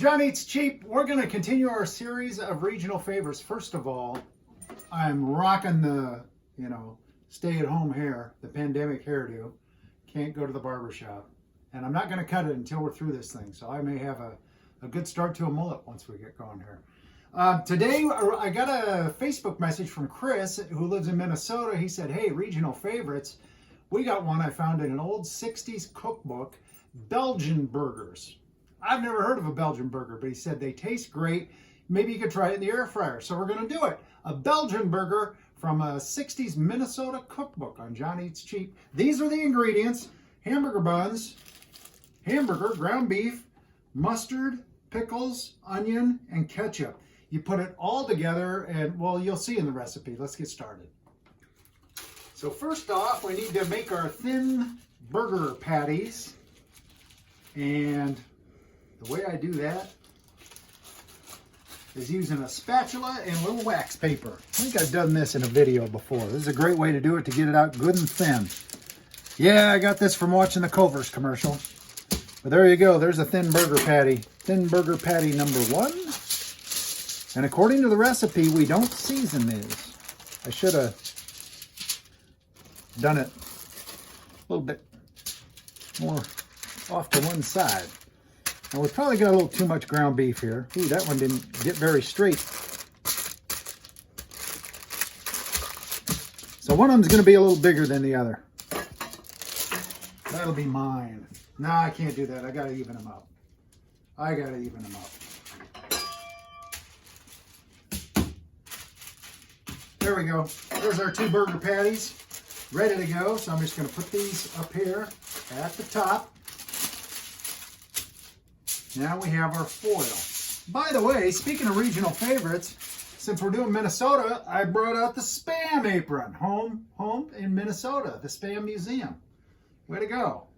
John Eats Cheap. We're going to continue our series of regional favorites. First of all, I'm rocking the, stay-at-home hair, the pandemic hairdo. Can't go to the barber shop. And I'm not going to cut it until we're through this thing. So I may have a good start to a mullet once we get going here. Today, I got a Facebook message from Chris, who lives in Minnesota. He said, hey, regional favorites. We got one I found in an old 60s cookbook, Belgian burgers. I've never heard of a Belgian burger, but he said they taste great. Maybe you could try it in the air fryer. So we're going to do it. A Belgian burger from a 60s Minnesota cookbook on John Eats Cheap. These are the ingredients: hamburger buns, hamburger, ground beef, mustard, pickles, onion, and ketchup. You put it all together and, well, you'll see in the recipe. Let's get started. So first off, we need to make our thin burger patties. And the way I do that is using a spatula and a little wax paper. I think I've done this in a video before. This is a great way to do it, to get it out good and thin. Yeah, I got this from watching the Culver's commercial. But there you go. There's a thin burger patty. Thin burger patty number 1. And according to the recipe, we don't season these. I should have done it a little bit more off to one side. Now we probably got a little too much ground beef here. Ooh, that one didn't get very straight. So one of them's going to be a little bigger than the other. That'll be mine. No, I can't do that. I got to even them up. There we go. There's our 2 burger patties ready to go. So I'm just going to put these up here at the top. Now we have our foil. By the way, speaking of regional favorites, since we're doing Minnesota, I brought out the Spam apron. Home in Minnesota, the Spam Museum. Way to go.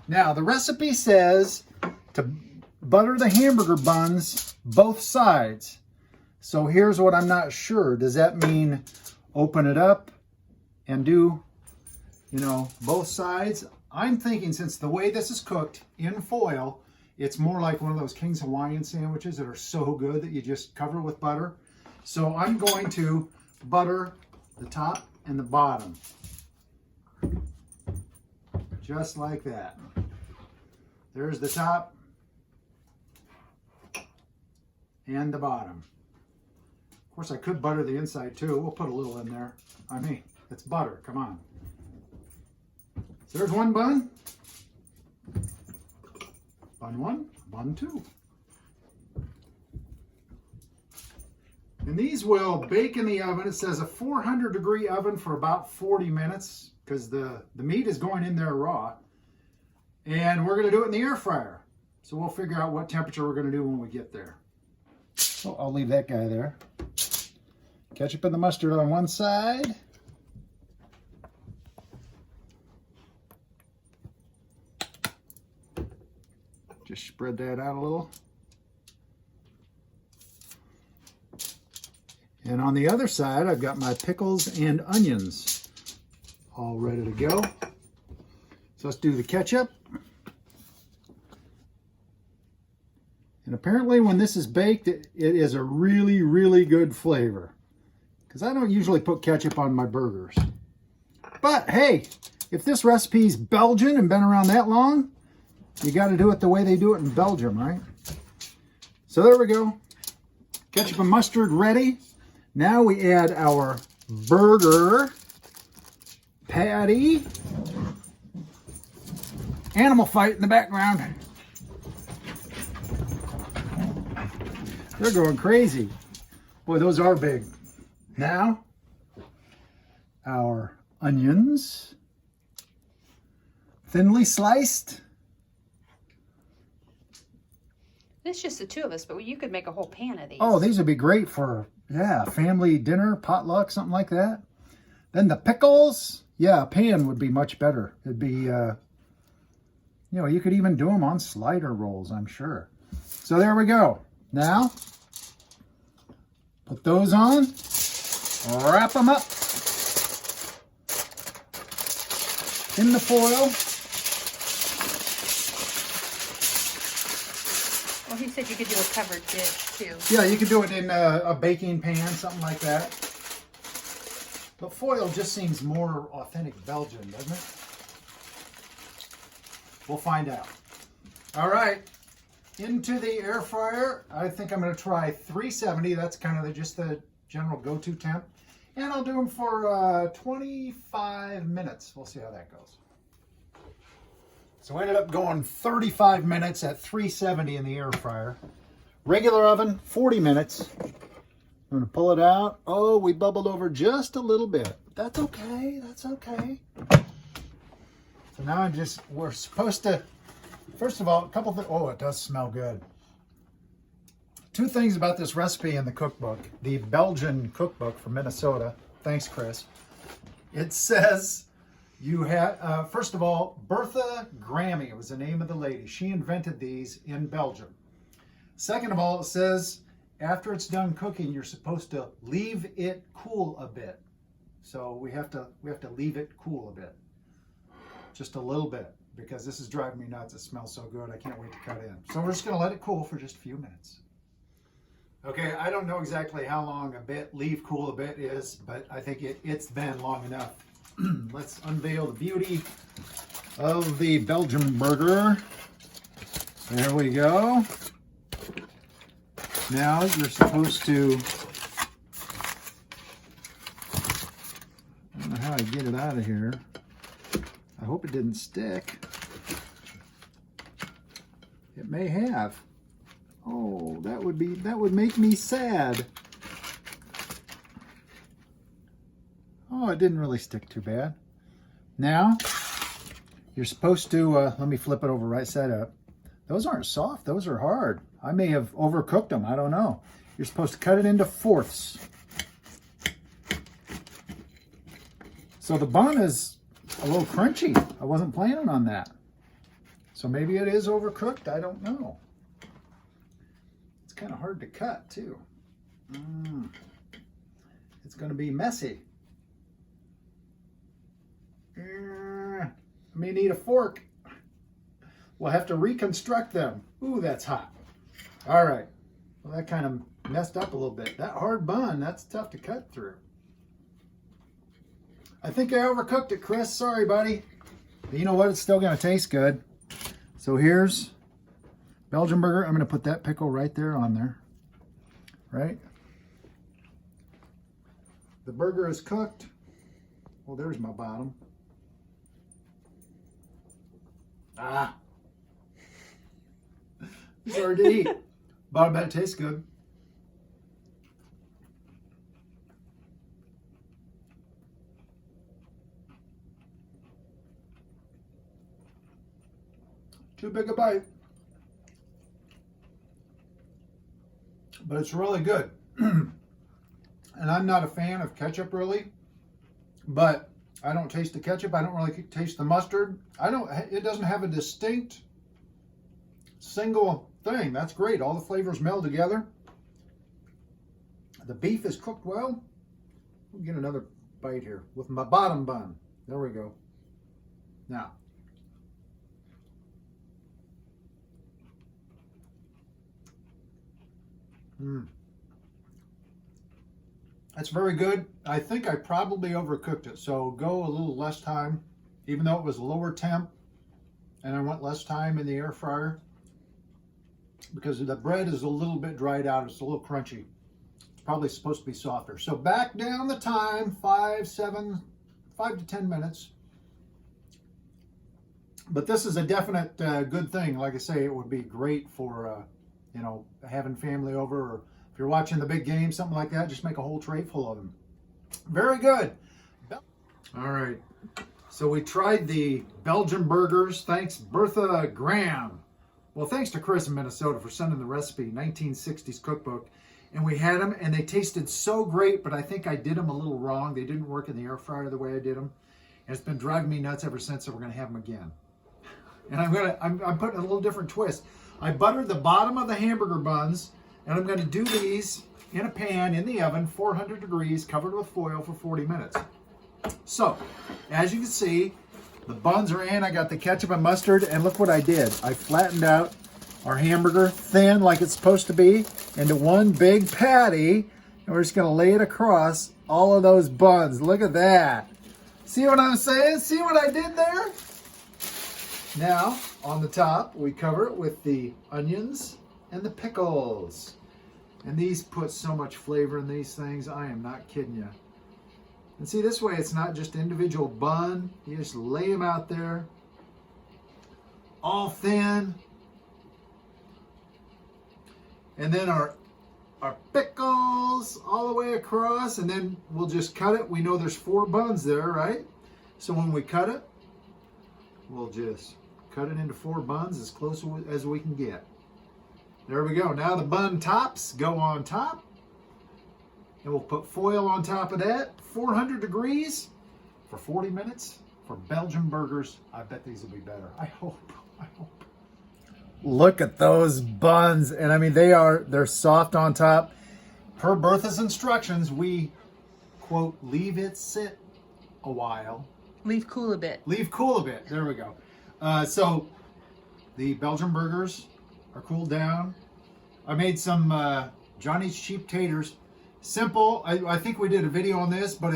Now, the recipe says to butter the hamburger buns both sides. So here's what I'm not sure. Does that mean open it up and do, both sides? I'm thinking, since the way this is cooked in foil, it's more like one of those King's Hawaiian sandwiches that are so good that you just cover with butter. So I'm going to butter the top and the bottom. Just like that. There's the top and the bottom. Of course, I could butter the inside too. We'll put a little in there. I mean, it's butter. Come on. So there's one bun. Bun 1, bun 2. And these will bake in the oven. It says a 400-degree oven for about 40 minutes because the meat is going in there raw. And we're going to do it in the air fryer. So we'll figure out what temperature we're going to do when we get there. So I'll leave that guy there. Ketchup and the mustard on one side. Just spread that out a little. And on the other side, I've got my pickles and onions all ready to go. So let's do the ketchup. And apparently when this is baked, it is a really, really good flavor. Because I don't usually put ketchup on my burgers. But hey, if this recipe's Belgian and been around that long, you got to do it the way they do it in Belgium, right? So there we go. Ketchup and mustard ready. Now we add our burger patty. Animal fight in the background. They're going crazy. Boy, those are big. Now, our onions. Thinly sliced. It's just the 2 of us, but you could make a whole pan of these. Oh, these would be great for, family dinner, potluck, something like that. Then the pickles. Yeah, a pan would be much better. It'd be, you could even do them on slider rolls, I'm sure. So there we go. Now, put those on. Wrap them up in the foil. he said you could do a covered dish too. Yeah, you could do it in a baking pan, something like that. But foil just seems more authentic Belgian, doesn't it? We'll find out. All right, into the air fryer. I think I'm going to try 370. That's kind of just the general go-to temp. And I'll do them for 25 minutes. We'll see how that goes. So I ended up going 35 minutes at 370 in the air fryer. Regular oven, 40 minutes. I'm going to pull it out. Oh, we bubbled over just a little bit. That's okay. That's okay. So now we're supposed to, first of all, a couple things. Oh, it does smell good. Two things about this recipe in the cookbook, the Belgian cookbook from Minnesota. Thanks, Chris. It says you have, first of all, Bertha Grammy was the name of the lady. She invented these in Belgium. Second of all, it says after it's done cooking, you're supposed to leave it cool a bit. So we have to leave it cool a bit, just a little bit, because this is driving me nuts. It smells so good. I can't wait to cut in. So we're just going to let it cool for just a few minutes. Okay, I don't know exactly how long leave cool a bit is, but I think it's been long enough. Let's unveil the beauty of the Belgian burger. There we go. Now you're supposed to, I don't know how I get it out of here. I hope it didn't stick. It may have. Oh, that would make me sad. Oh, it didn't really stick too bad. Now, you're supposed to, let me flip it over right side up. Those aren't soft, those are hard. I may have overcooked them, I don't know. You're supposed to cut it into fourths. So the bun is a little crunchy. I wasn't planning on that. So maybe it is overcooked, I don't know. It's kind of hard to cut too. It's going to be messy. I may need a fork. We'll have to reconstruct them. Ooh, that's hot. All right. Well, that kind of messed up a little bit. That hard bun, that's tough to cut through. I think I overcooked it, Chris. Sorry, buddy. But you know what? It's still going to taste good. So here's Belgian burger. I'm going to put that pickle right there on there. Right? The burger is cooked. Well, there's my bottom. Ah. It's hard to eat. But I bet it tastes good. Too big a bite. But it's really good. And I'm not a fan of ketchup really, but I don't taste the ketchup. I don't really taste the mustard. It doesn't have a distinct single thing. That's great. All the flavors meld together. The beef is cooked well. We'll get another bite here with my bottom bun. There we go. Now, that's very good. I think I probably overcooked it, so go a little less time, even though it was lower temp, and I went less time in the air fryer because the bread is a little bit dried out. It's a little crunchy. It's probably supposed to be softer. So back down the time, 5 to 10 minutes. But this is a definite good thing. Like I say, it would be great for having family over, or if you're watching the big game, something like that, just make a whole tray full of them. Very good. All right. So we tried the Belgian burgers. Thanks, Bertha Graham. Well, thanks to Chris in Minnesota for sending the recipe, 1960s cookbook. And we had them, and they tasted so great, but I think I did them a little wrong. They didn't work in the air fryer the way I did them. And it's been driving me nuts ever since, so we're going to have them again. And I'm putting a little different twist. I buttered the bottom of the hamburger buns, and I'm going to do these in a pan in the oven, 400 degrees, covered with foil for 40 minutes. So, as you can see, the buns are in. I got the ketchup and mustard, and look what I did. I flattened out our hamburger thin like it's supposed to be into one big patty. And we're just going to lay it across all of those buns. Look at that. See what I'm saying? See what I did there? Now, on the top, we cover it with the onions and the pickles. And these put so much flavor in these things. I am not kidding you. And see, this way it's not just individual bun. You just lay them out there, all thin. And then our pickles all the way across, and then we'll just cut it. We know there's 4 buns there, right? So when we cut it, we'll just cut it into 4 buns as close as we can get. There we go. Now the bun tops go on top. And we'll put foil on top of that. 400 degrees for 40 minutes for Belgian burgers. I bet these will be better. I hope. Look at those buns. And I mean, they're soft on top. Per Bertha's instructions, we, quote, leave it sit a while. Leave cool a bit. Leave cool a bit. There we go. So the Belgian burgers are cooled down. I made some Johnny's cheap taters. Simple. I think we did a video on this, but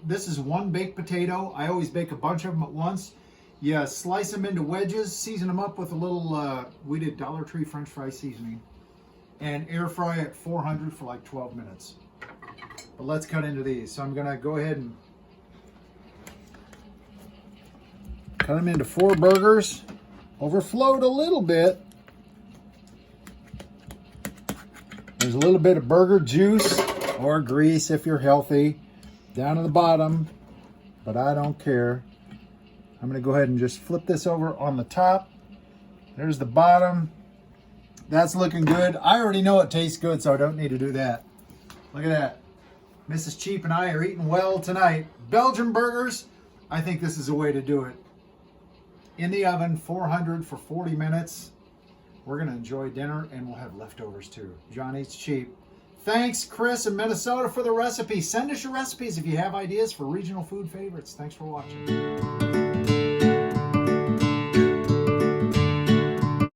this is 1 baked potato. I always bake a bunch of them at once. You slice them into wedges, season them up with a little, we did Dollar Tree French fry seasoning, and air fry at 400 for like 12 minutes. But let's cut into these. So I'm going to go ahead and cut them into 4 burgers. Overflowed a little bit. There's a little bit of burger juice or grease if you're healthy down at the bottom, but I don't care. I'm going to go ahead and just flip this over on the top. There's the bottom. That's looking good. I already know it tastes good, so I don't need to do that. Look at that. Mrs. Cheap and I are eating well tonight. Belgian burgers, I think this is a way to do it. In the oven, 400 for 40 minutes. We're going to enjoy dinner, and we'll have leftovers too. Johnny's Cheap. Thanks, Chris in Minnesota, for the recipe. Send us your recipes if you have ideas for regional food favorites. Thanks for watching.